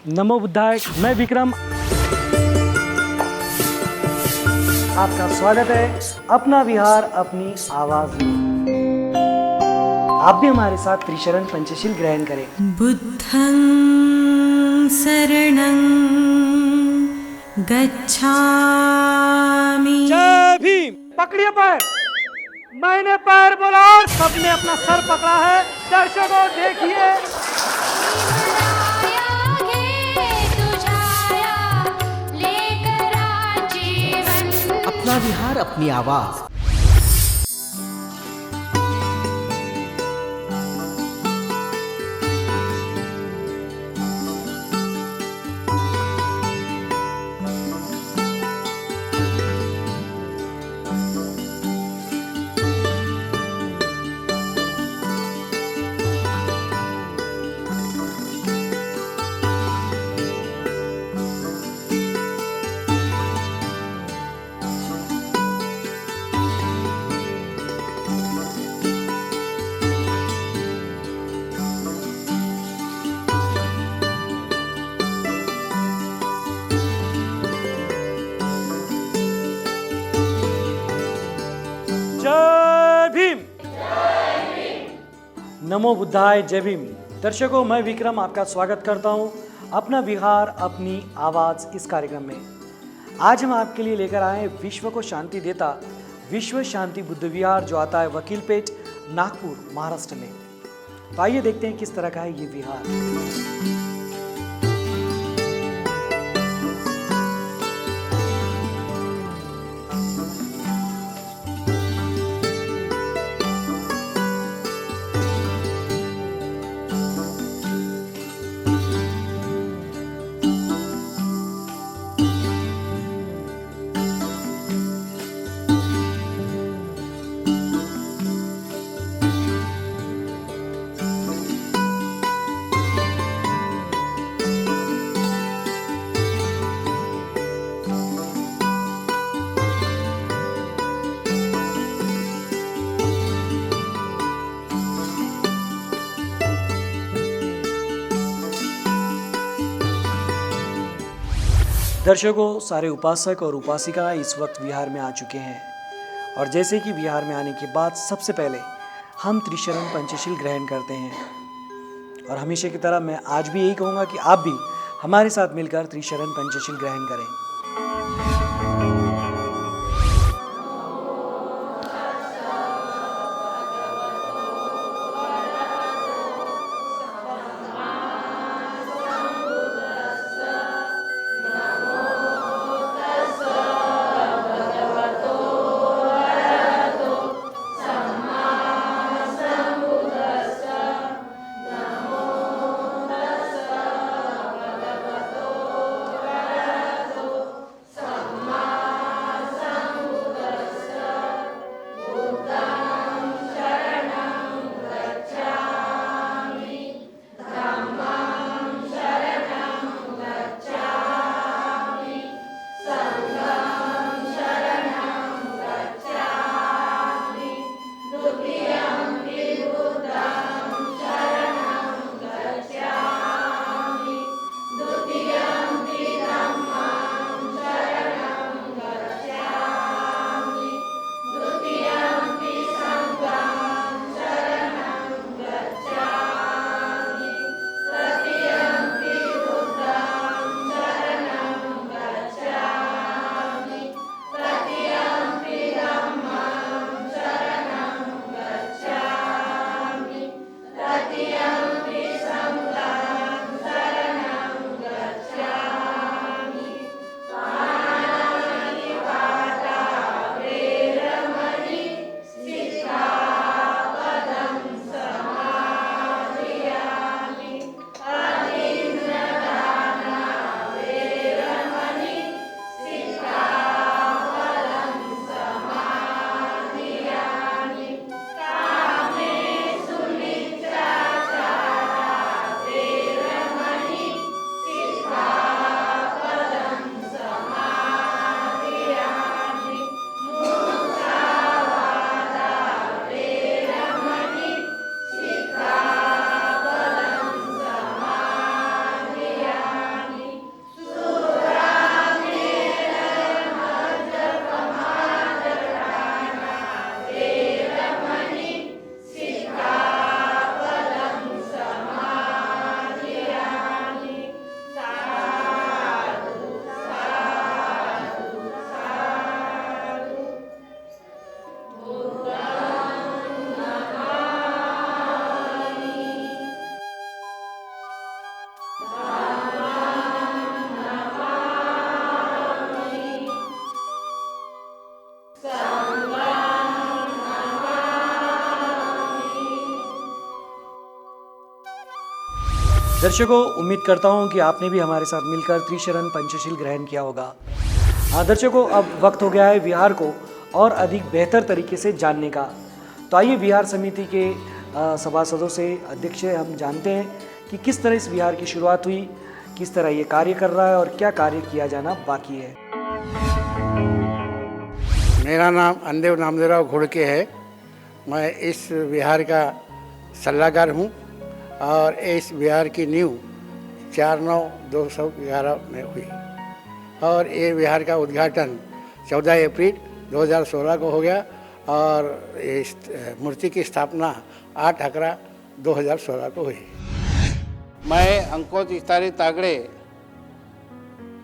नमो बुद्धाय। मैं विक्रम, आपका स्वागत है अपना विहार अपनी आवाज में। आप भी हमारे साथ त्रिशरण पंचशील ग्रहण करें। बुद्धं शरणं गच्छामि। जय भीम। पकड़िए पैर। मैंने पैर बोला और सबने अपना सर पकड़ा है। दर्शकों देखिए, अपना विहार अपनी आवाज। जय भीम। नमो बुद्धाय। जय भीम। दर्शकों, मैं विक्रम आपका स्वागत करता हूं अपना विहार अपनी आवाज इस कार्यक्रम में। आज हम आपके लिए लेकर आए हैं विश्व को शांति देता विश्व शांति बुद्ध विहार, जो आता है वकीलपेट, नागपुर, महाराष्ट्र में। तो आइए देखते हैं किस तरह का है ये विहार। दर्शकों, सारे उपासक और उपासिका इस वक्त विहार में आ चुके हैं और जैसे कि विहार में आने के बाद सबसे पहले हम त्रिशरण पंचशील ग्रहण करते हैं। और हमेशा की तरह मैं आज भी यही कहूँगा कि आप भी हमारे साथ मिलकर त्रिशरण पंचशील ग्रहण करें। दर्शकों, उम्मीद करता हूं कि आपने भी हमारे साथ मिलकर त्रिशरण पंचशील ग्रहण किया होगा। हाँ दर्शकों, अब वक्त हो गया है विहार को और अधिक बेहतर तरीके से जानने का। तो आइए विहार समिति के सभासदों से, अध्यक्ष से हम जानते हैं कि किस तरह इस विहार की शुरुआत हुई, किस तरह ये कार्य कर रहा है और क्या कार्य किया जाना बाकी है। मेरा नाम अंदेव नामदेवराव घोड़के है। मैं इस विहार का सलाहकार हूँ और इस विहार की नींव 4/9/2011 में हुई और ये विहार का उद्घाटन 14 अप्रैल 2016 को हो गया और इस मूर्ति की स्थापना 8/11/2016 को हुई। मैं अंकुश इस्तारी तागड़े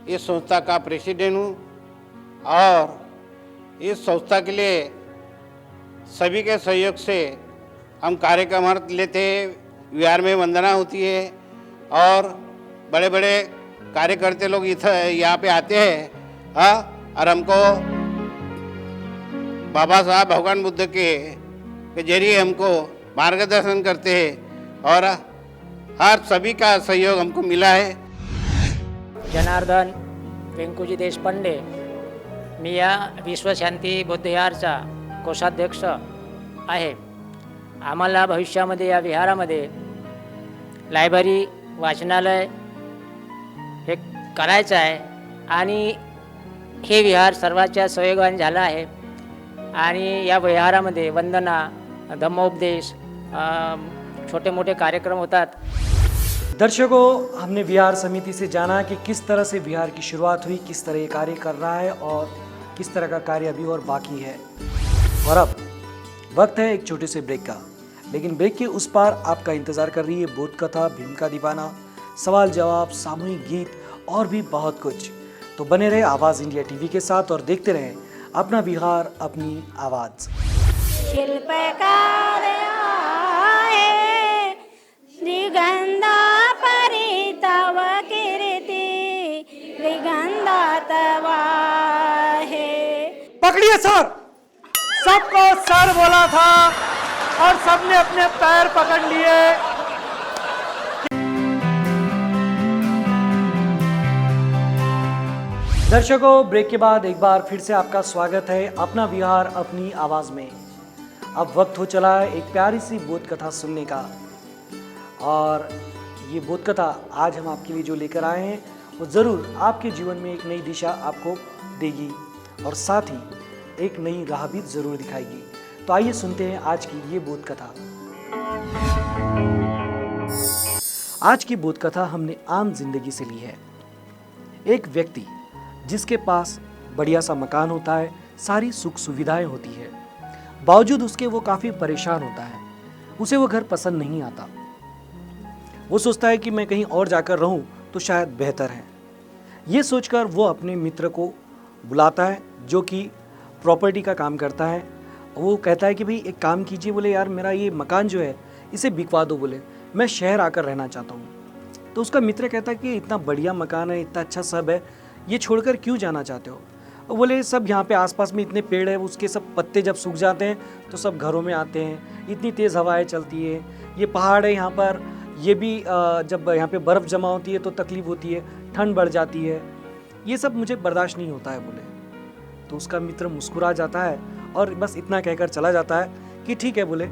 इस संस्था का प्रेसिडेंट हूँ और इस संस्था के लिए सभी के सहयोग से हम कार्यक्रम लेते हैं। विहार में वंदना होती है और बड़े बड़े कार्यकर्ता लोग यहाँ पे आते हैं। हाँ, और हमको बाबा साहब भगवान बुद्ध के जरिए हमको मार्गदर्शन करते हैं और हर सभी का सहयोग हमको मिला है। जनार्दन वेंकुजी देशपांडे, मी या विश्वशांती बुद्धविहारचा कोषाध्यक्ष आहे। आम्हाला भविष्यामध्ये या विहारामध्ये लायब्ररी, वाचनालय हे करायचं आहे आणि हे विहार सर्वांच्या सहयोगाने झालं आहे आणि या विहारामध्ये वंदना, धम्मोपदेश, छोटे मोठे कार्यक्रम होतात। दर्शकों, हमने विहार समिति से जाना कि किस तरह से विहार की शुरुआत हुई, किस तरह ये कार्य कर रहा है और किस तरह का कार्य अभी और बाकी है। और अब वक्त है एक छोटे से ब्रेक का, लेकिन ब्रेक के उस पार आपका इंतजार कर रही है बोध कथा, भीम का दीवाना, सवाल जवाब, सामूहिक गीत और भी बहुत कुछ। तो बने रहे आवाज़ इंडिया टीवी के साथ और देखते रहें अपना विहार अपनी आवाज़। शिल्पकार आहे श्रीगंधा परी तव कीर्ती श्रीगंधा तवा है। पकड़िए सर, सबको सर बोला था और सबने अपने पैर पकड़ लिए। दर्शकों, ब्रेक के बाद एक बार फिर से आपका स्वागत है अपना विहार अपनी आवाज में। अब वक्त हो चला है एक प्यारी सी बोध कथा सुनने का और ये बोध कथा आज हम आपके लिए जो लेकर आए हैं वो ज़रूर आपके जीवन में एक नई दिशा आपको देगी और साथ ही एक नई राह भी ज़रूर दिखाएगी। तो आइए सुनते हैं आज की ये बोध कथा। आज की बोध कथा हमने आम जिंदगी से ली है। एक व्यक्ति जिसके पास बढ़िया सा मकान होता है, सारी सुख सुविधाएं होती है, बावजूद उसके वो काफ़ी परेशान होता है। उसे वो घर पसंद नहीं आता। वो सोचता है कि मैं कहीं और जाकर रहूं तो शायद बेहतर है। ये सोचकर वो अपने मित्र को बुलाता है जो कि प्रॉपर्टी का काम करता है। वो कहता है कि भाई एक काम कीजिए, बोले यार मेरा ये मकान जो है इसे बिकवा दो, बोले मैं शहर आकर रहना चाहता हूँ। तो उसका मित्र कहता है कि इतना बढ़िया मकान है, इतना अच्छा सब है, ये छोड़कर क्यों जाना चाहते हो? बोले सब यहाँ पे आसपास में इतने पेड़ है, उसके सब पत्ते जब सूख जाते हैं तो सब घरों में आते हैं, इतनी तेज़ हवाएं चलती है, ये पहाड़ है यहाँ पर, ये भी जब यहाँ पे बर्फ़ जमा होती है तो तकलीफ़ होती है, ठंड बढ़ जाती है, ये सब मुझे बर्दाश्त नहीं होता है बोले। तो उसका मित्र मुस्कुरा जाता है और बस इतना कहकर चला जाता है कि ठीक है बोले,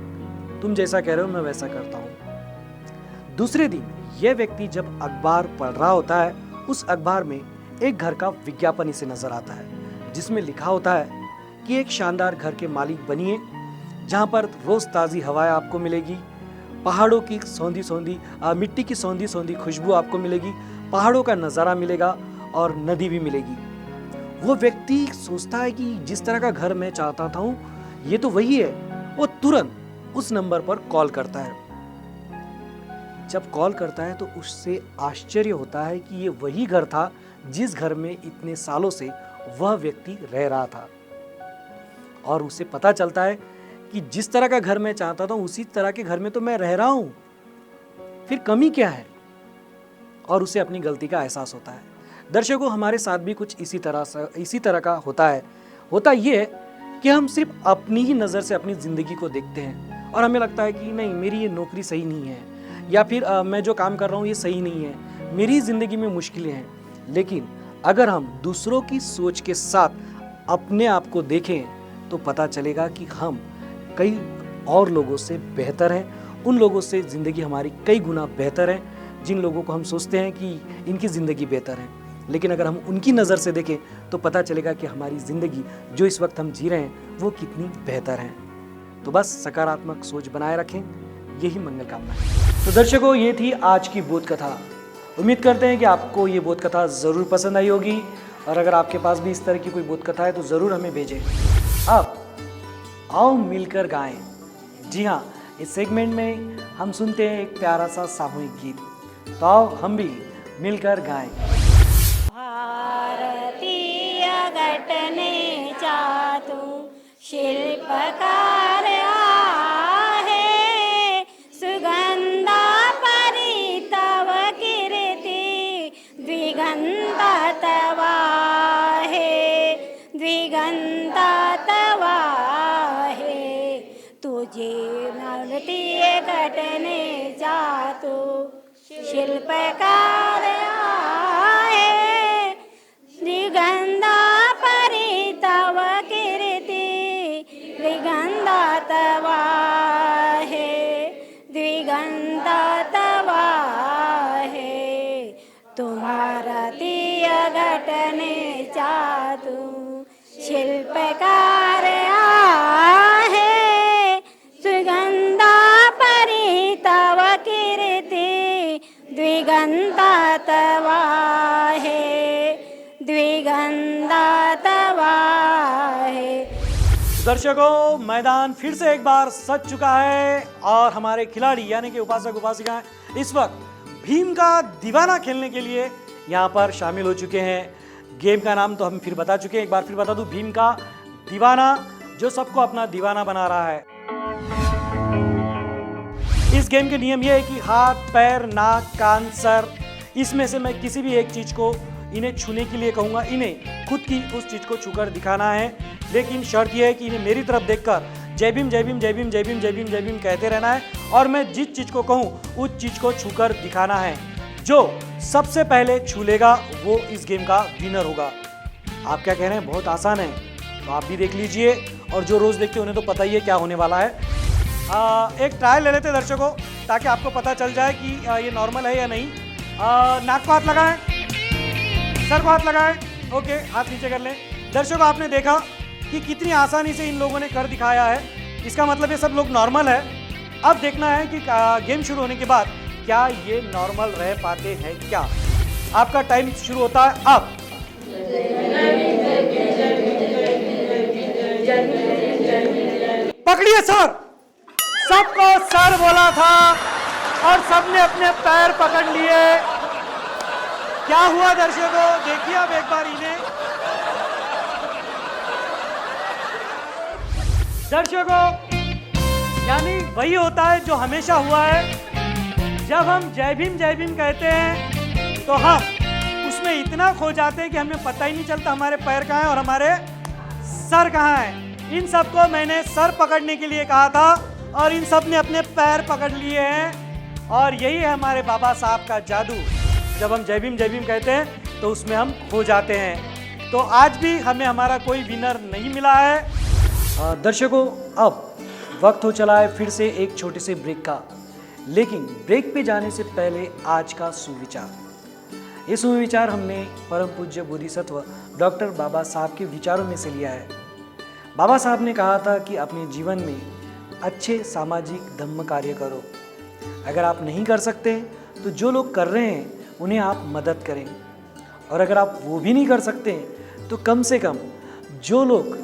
तुम जैसा कह रहे हो मैं वैसा करता हूँ। दूसरे दिन यह व्यक्ति जब अखबार पढ़ रहा होता है, उस अखबार में एक घर का विज्ञापन इसे नजर आता है जिसमें लिखा होता है कि एक शानदार घर के मालिक बनिए जहाँ पर रोज ताज़ी हवाएं आपको मिलेगी, पहाड़ों की सौंधी सौंधी मिट्टी की सौंधी सौंधी खुशबू आपको मिलेगी, पहाड़ों का नज़ारा मिलेगा और नदी भी मिलेगी। वो व्यक्ति सोचता है कि जिस तरह का घर मैं चाहता था ये तो वही है। वो तुरंत उस नंबर पर कॉल करता है। जब कॉल करता है तो उससे आश्चर्य होता है कि ये वही घर था जिस घर में इतने सालों से वह व्यक्ति रह रहा था। और उसे पता चलता है कि जिस तरह का घर मैं चाहता था उसी तरह के घर में तो मैं रह रहा हूं, फिर कमी क्या है? और उसे अपनी गलती का एहसास होता है। दर्शकों, हमारे साथ भी कुछ इसी तरह का होता है। होता ये है कि हम सिर्फ अपनी ही नज़र से अपनी ज़िंदगी को देखते हैं और हमें लगता है कि नहीं, मेरी ये नौकरी सही नहीं है, या फिर मैं जो काम कर रहा हूँ ये सही नहीं है, मेरी ज़िंदगी में मुश्किलें हैं। लेकिन अगर हम दूसरों की सोच के साथ अपने आप को देखें तो पता चलेगा कि हम कई और लोगों से बेहतर हैं, उन लोगों से ज़िंदगी हमारी कई गुना बेहतर है जिन लोगों को हम सोचते हैं कि इनकी ज़िंदगी बेहतर है। लेकिन अगर हम उनकी नज़र से देखें तो पता चलेगा कि हमारी ज़िंदगी जो इस वक्त हम जी रहे हैं वो कितनी बेहतर है। तो बस सकारात्मक सोच बनाए रखें, यही मंगल कामना है। तो दर्शकों, ये थी आज की बोध कथा। उम्मीद करते हैं कि आपको ये बोध कथा ज़रूर पसंद आई होगी, और अगर आपके पास भी इस तरह की कोई बोध कथा है तो ज़रूर हमें भेजें। अब आओ मिलकर गाएं। जी हाँ, इस सेगमेंट में हम सुनते हैं एक प्यारा सा सामूहिक गीत। तो आओ हम भी मिलकर गाएं। भारतीय घटने चातु शिल्पकार आहे, सुगंधा परी तव कीर्ति द्विगंधा तव आहे, द्विगंधा तव आहे। तुझे भारतीय घटने चातु शिल्पकार आहे, द्विगंधा परी तव कीर्ति द्विगंधा तव आहे, द्विगंधा तव आहे। तुम्हारा तीय घटने चातु शिल्पकार आहे, सुगंधा परी तव कीर्ति द्विगंधा तव आहे, द्विगंधा तव आहे। दर्शकों, मैदान फिर से एक बार सज चुका है और हमारे खिलाड़ी यानी कि उपासक उपासिकाएं इस वक्त भीम का दीवाना खेलने के लिए यहाँ पर शामिल हो चुके हैं। गेम का नाम तो हम फिर बता चुके हैं, एक बार फिर बता दूं, भीम का दीवाना, जो सबको अपना दीवाना बना रहा है। इस गेम के नियम ये है कि हाथ, पैर, नाक, कान, सर, इसमें से मैं किसी भी एक चीज को इन्हें छूने के लिए कहूँगा। इन्हें खुद की उस चीज को छूकर दिखाना है, लेकिन शर्त यह है कि इन्हें मेरी तरफ देखकर जय भीम जय भीम जय भीम जय भीम जय भीम जय भीम कहते रहना है, और मैं जिस चीज को कहूँ उस चीज को छूकर दिखाना है। जो सबसे पहले छू लेगा वो इस गेम का विनर होगा। आप क्या कह रहे हैं? बहुत आसान है, तो आप भी देख लीजिए, और जो रोज देखते हैं उन्हें तो पता ही है क्या होने वाला है। एक ट्रायल ले लेते हैं दर्शकों, ताकि आपको पता चल जाए कि ये नॉर्मल है या नहीं। नाक को हाथ लगाएं, सर को हाथ लगाएं, ओके, हाथ नीचे कर लें। दर्शकों, आपने देखा कि कितनी आसानी से इन लोगों ने कर दिखाया है। इसका मतलब ये सब लोग नॉर्मल है। अब देखना है कि गेम शुरू होने के बाद क्या ये नॉर्मल रह पाते हैं क्या। आपका टाइम शुरू होता है अब। पकड़िए सर, सबको सर बोला था और सबने अपने पैर पकड़ लिए। क्या हुआ दर्शकों? देखिए अब एक बार इन्हें। दर्शकों, यानी वही होता है जो हमेशा हुआ है। जब हम जय भीम कहते हैं तो हम उसमें इतना खो जाते हैं कि हमें पता ही नहीं चलता हमारे पैर कहाँ हैं और हमारे सर कहाँ हैं। इन सबको मैंने सर पकड़ने के लिए कहा था और इन सब ने अपने पैर पकड़ लिए हैं, और यही है हमारे बाबा साहब का जादू। जब हम जय भीम कहते हैं तो उसमें हम खो जाते हैं। तो आज भी हमें हमारा कोई विनर नहीं मिला है। दर्शकों, अब वक्त हो चला है फिर से एक छोटे से ब्रेक का, लेकिन ब्रेक पे जाने से पहले आज का सुविचार। ये सुविचार हमने परम पूज्य बोधिसत्व डॉक्टर बाबा साहब के विचारों में से लिया है। बाबा साहब ने कहा था कि अपने जीवन में अच्छे सामाजिक धम्म कार्य करो। अगर आप नहीं कर सकते तो जो लोग कर रहे हैं उन्हें आप मदद करें, और अगर आप वो भी नहीं कर सकते तो कम से कम जो लोग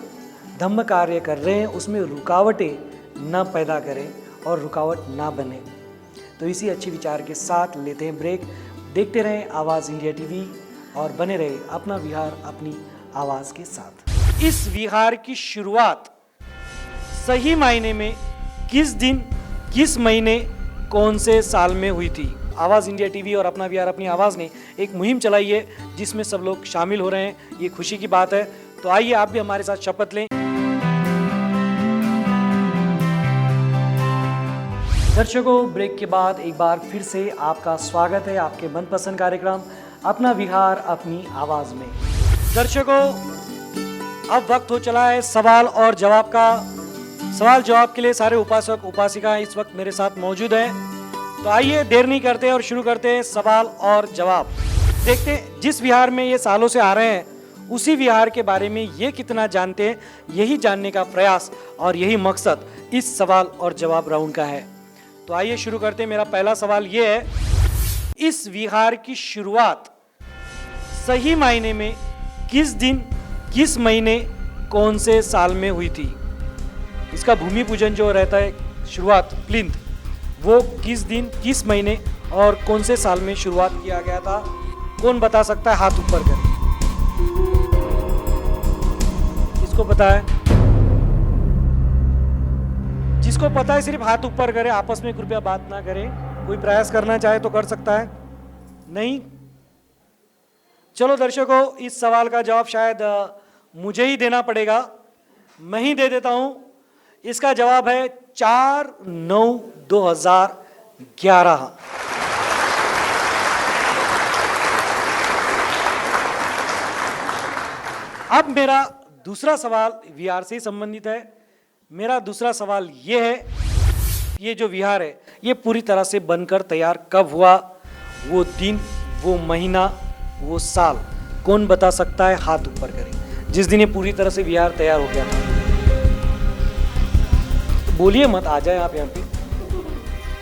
धम्म कार्य कर रहे हैं उसमें रुकावटें न पैदा करें और रुकावट ना बने। तो इसी अच्छे विचार के साथ लेते हैं ब्रेक। देखते रहें आवाज़ इंडिया टीवी और बने रहे अपना विहार अपनी आवाज़ के साथ। इस विहार की शुरुआत सही मायने में किस दिन, किस महीने, कौन से साल में हुई थी? आवाज़ इंडिया टीवी और अपना विहार अपनी आवाज़ ने एक मुहिम चलाई है जिसमें सब लोग शामिल हो रहे हैं। ये खुशी की बात है। तो आइए आप भी हमारे साथ शपथ लें। दर्शकों, ब्रेक के बाद एक बार फिर से आपका स्वागत है आपके मनपसंद कार्यक्रम अपना विहार अपनी आवाज में। दर्शकों, अब वक्त हो चला है सवाल और जवाब का। सवाल जवाब के लिए सारे उपासक उपासिकाएं इस वक्त मेरे साथ मौजूद हैं। तो आइए देर नहीं करते और शुरू करते हैं सवाल और जवाब। देखते हैं जिस विहार में ये सालों से आ रहे हैं उसी विहार के बारे में ये कितना जानते हैं, यही जानने का प्रयास और यही मकसद इस सवाल और जवाब राउंड का है। तो आइए शुरू करते हैं। मेरा पहला सवाल ये है, इस विहार की शुरुआत सही मायने में किस दिन, किस महीने, कौन से साल में हुई थी? इसका भूमि पूजन जो रहता है शुरुआत प्लिंथ, वो किस दिन, किस महीने और कौन से साल में शुरुआत किया गया था? कौन बता सकता है? हाथ ऊपर कर। किसको पता है? जिसको पता है सिर्फ हाथ ऊपर करे, आपस में कृपया बात ना करें। कोई प्रयास करना चाहे तो कर सकता है। नहीं? चलो दर्शकों, इस सवाल का जवाब शायद मुझे ही देना पड़ेगा। मैं ही दे देता हूं। इसका जवाब है 4/9/2011। अब मेरा दूसरा सवाल विहार से संबंधित है। मेरा दूसरा सवाल ये है, ये जो विहार है ये पूरी तरह से बनकर तैयार कब हुआ? वो दिन, वो महीना, वो साल कौन बता सकता है? हाथ ऊपर करें जिस दिन ये पूरी तरह से विहार तैयार हो गया था। तो बोलिए मत, आ जाए आप यहाँ पे।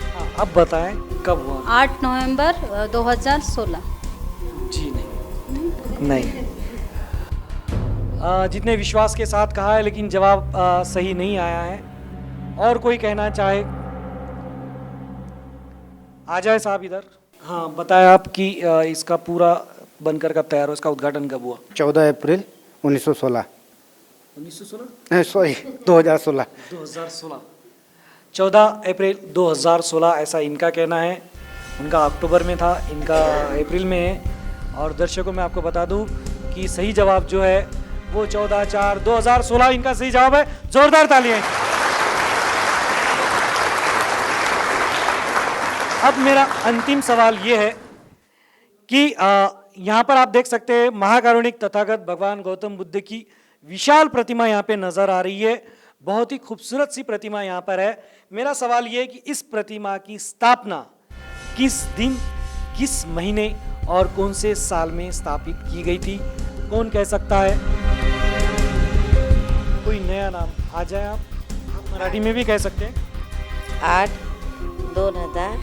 हाँ, अब बताएं कब हुआ? 8 नवंबर 2016। जी नहीं। जितने विश्वास के साथ कहा है लेकिन जवाब सही नहीं आया है। और कोई कहना चाहे? आ जाए साहब इधर। हाँ, बताया आप कि इसका पूरा बनकर कब तैयार हो, इसका उद्घाटन कब हुआ? 14 अप्रैल 1916। 1916? सॉरी 2016। 2016, 14 अप्रैल 2016 ऐसा इनका कहना है। उनका अक्टूबर में था, इनका अप्रैल में है। और दर्शकों, मैं आपको बता दूं कि सही जवाब जो है वो 14/4/2016 इनका सही जवाब है। जोरदार तालियां। अब मेरा अंतिम सवाल ये है कि यहाँ पर आप देख सकते हैं महाकारुणिक तथागत भगवान गौतम बुद्ध की विशाल प्रतिमा यहाँ पे नजर आ रही है। बहुत ही खूबसूरत सी प्रतिमा यहाँ पर है। मेरा सवाल ये है कि इस प्रतिमा की स्थापना किस दिन, किस महीने और कौन से साल में स्थापित की गई थी? कौन कह सकता है? कोई नया नाम? आ जाए आप मराठी में भी कह सकते हैं। 8/2000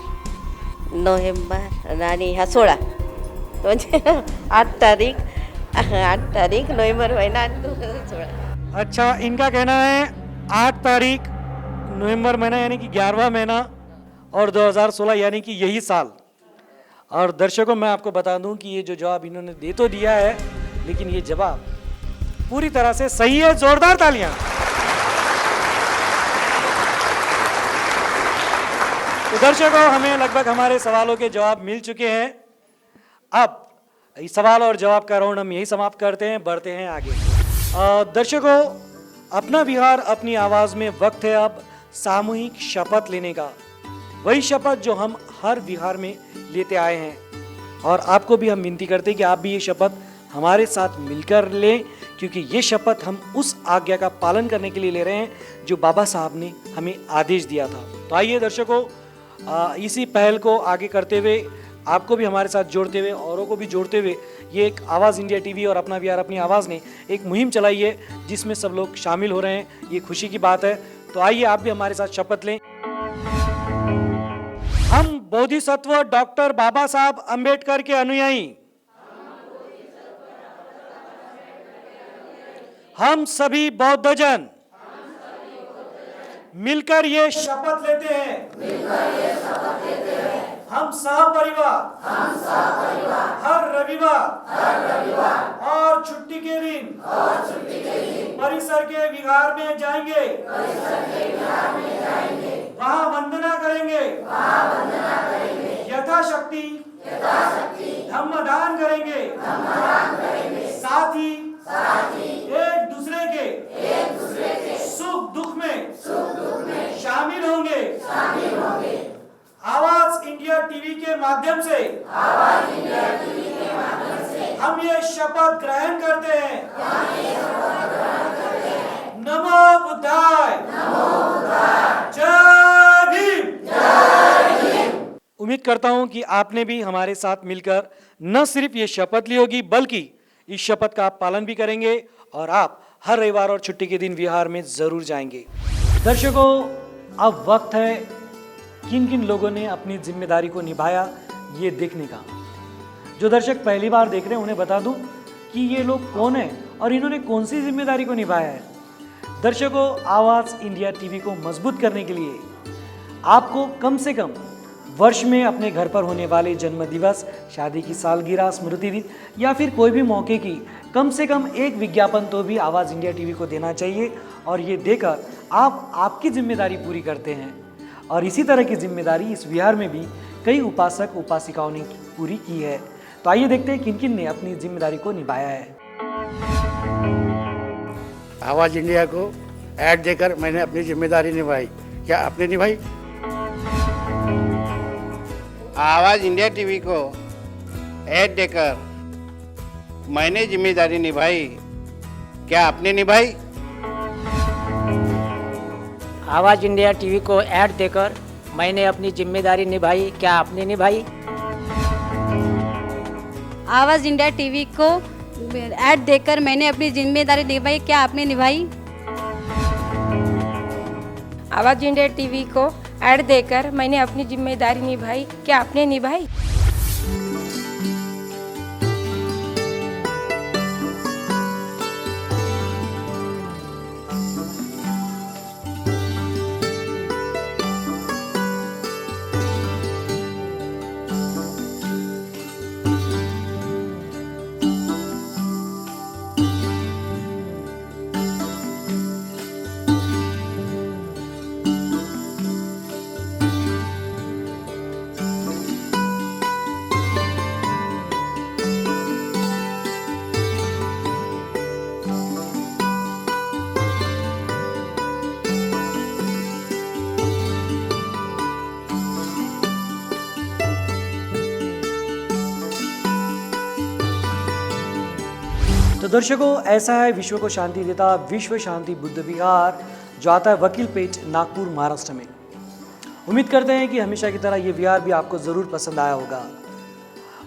नोव्हेंबर आणि हा 16 म्हणजे 8 तारीख नोव्हेंबर महिना आणि 2016। अच्छा, इनका कहना है 8 तारीख नवंबर महीना यानी कि 11वां महीना और 2016 यानी कि यही साल। और दर्शकों, मैं आपको बता दूं कि ये जो जवाब इन्होंने दे तो दिया है लेकिन ये जवाब पूरी तरह से सही है। जोरदार तालियां। तो दर्शकों, हमें लगभग हमारे सवालों के जवाब मिल चुके हैं। अब इस सवाल और जवाब का राउंड हम यही समाप्त करते हैं, बढ़ते हैं आगे। दर्शकों, अपना विहार अपनी आवाज में वक्त है अब सामूहिक शपथ लेने का। वही शपथ जो हम हर विहार में लेते आए हैं। और आपको भी हम विनती करते हैं कि आप भी ये शपथ हमारे साथ मिलकर लें, क्योंकि ये शपथ हम उस आज्ञा का पालन करने के लिए ले रहे हैं जो बाबा साहब ने हमें आदेश दिया था। तो आइए दर्शकों, इसी पहल को आगे करते हुए, आपको भी हमारे साथ जोड़ते हुए, औरों को भी जोड़ते हुए, ये एक आवाज़ इंडिया टीवी और अपना विहार अपनी आवाज़ ने एक मुहिम चलाई है जिसमें सब लोग शामिल हो रहे हैं। ये खुशी की बात है। तो आइए आप भी हमारे साथ शपथ लें। हम बोधिसत्व डॉक्टर बाबा साहब अंबेडकर के अनुयायी, हम सभी बौद्धजन मिलकर ये शपथ लेते हैं, हम सहपरिवार हर रविवार और छुट्टी के दिन परिसर के विहार में जाएंगे, वहाँ वंदना करेंगे, यथाशक्ति धम्मदान करेंगे, साथ ही एक दूसरे के सुख दुख में शामिल होंगे। आवाज इंडिया टीवी के माध्यम से हम ये शपथ ग्रहण करते हैं। नमो बुद्धाय। जय भीम। उम्मीद करता हूं कि आपने भी हमारे साथ मिलकर न सिर्फ ये शपथ ली होगी बल्कि इस शपथ का आप पालन भी करेंगे और आप हर रविवार और छुट्टी के दिन विहार में जरूर जाएंगे। दर्शकों, अब वक्त है किन किन लोगों ने अपनी जिम्मेदारी को निभाया ये देखने का। जो दर्शक पहली बार देख रहे हैं उन्हें बता दूं कि ये लोग कौन हैं और इन्होंने कौन सी जिम्मेदारी को निभाया है। दर्शकों, आवाज इंडिया टीवी को मजबूत करने के लिए आपको कम से कम वर्ष में अपने घर पर होने वाले जन्म दिवस, शादी की सालगिरह, स्मृति दिन या फिर कोई भी मौके की कम से कम एक विज्ञापन तो भी आवाज़ इंडिया टीवी को देना चाहिए। और ये देकर आप आपकी जिम्मेदारी पूरी करते हैं। और इसी तरह की जिम्मेदारी इस विहार में भी कई उपासक उपासिकाओं ने पूरी की है। तो आइए देखते हैं किन किन ने अपनी जिम्मेदारी को निभाया है। आवाज़ इंडिया को ऐड देकर मैंने अपनी जिम्मेदारी निभाई। क्या आपने निभाई? आवाज़ इंडिया टीवी को ऐड देकर मैंने जिम्मेदारी निभाई। क्या आपने निभाई? आवाज़ इंडिया टीवी को ऐड देकर मैंने अपनी जिम्मेदारी निभाई। क्या आपने निभाई? आवाज़ इंडिया टीवी को ऐड देकर मैंने अपनी जिम्मेदारी निभाई। क्या आपने निभाई? आवाज़ इंडिया टीवी को ऐड देकर मैंने अपनी जिम्मेदारी निभाई। क्या आपने निभाई? तो दर्शकों, ऐसा है विश्व को शांति देता विश्व शांति बुद्ध विहार, जो आता है वकील पेट, नागपुर, महाराष्ट्र में। उम्मीद करते हैं कि हमेशा की तरह ये विहार भी आपको ज़रूर पसंद आया होगा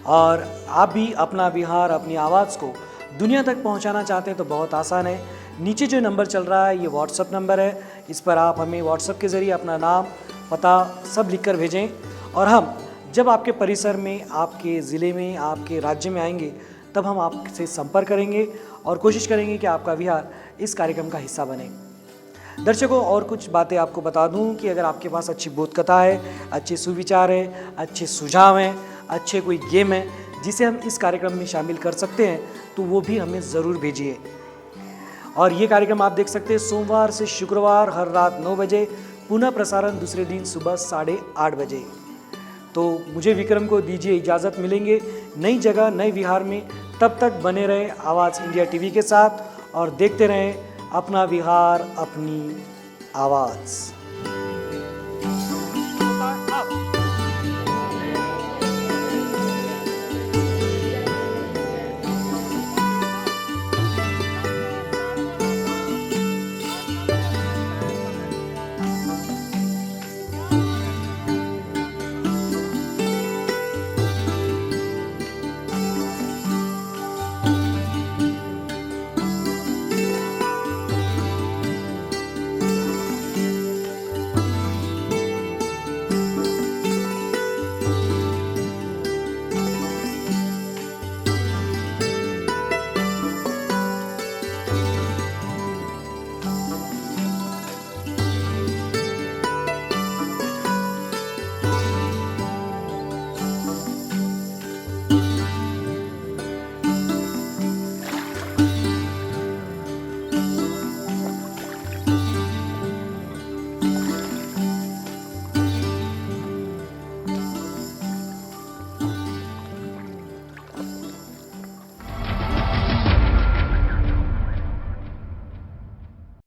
और आप भी अपना विहार, अपनी आवाज़ को दुनिया तक पहुंचाना चाहते हैं तो बहुत आसान है। नीचे जो नंबर चल रहा है ये व्हाट्सअप नंबर है। इस पर आप हमें व्हाट्सअप के ज़रिए अपना नाम, पता सब लिख कर भेजें और हम जब आपके परिसर में, आपके ज़िले में, आपके राज्य में आएंगे तब हम आपसे संपर्क करेंगे और कोशिश करेंगे कि आपका विहार इस कार्यक्रम का हिस्सा बने। दर्शकों, और कुछ बातें आपको बता दूं कि अगर आपके पास अच्छी बोध कथा है, अच्छे सुविचार है, अच्छे सुझाव हैं, अच्छे कोई गेम है जिसे हम इस कार्यक्रम में शामिल कर सकते हैं तो वो भी हमें ज़रूर भेजिए। और ये कार्यक्रम आप देख सकते हैं सोमवार से शुक्रवार हर रात 9 बजे, पुनः प्रसारण दूसरे दिन सुबह 8:30 बजे। तो मुझे विक्रम को दीजिए इजाज़त, मिलेंगे नई जगह, नए विहार में। तब तक बने रहे आवाज़ इंडिया टीवी के साथ और देखते रहें अपना विहार, अपनी आवाज़।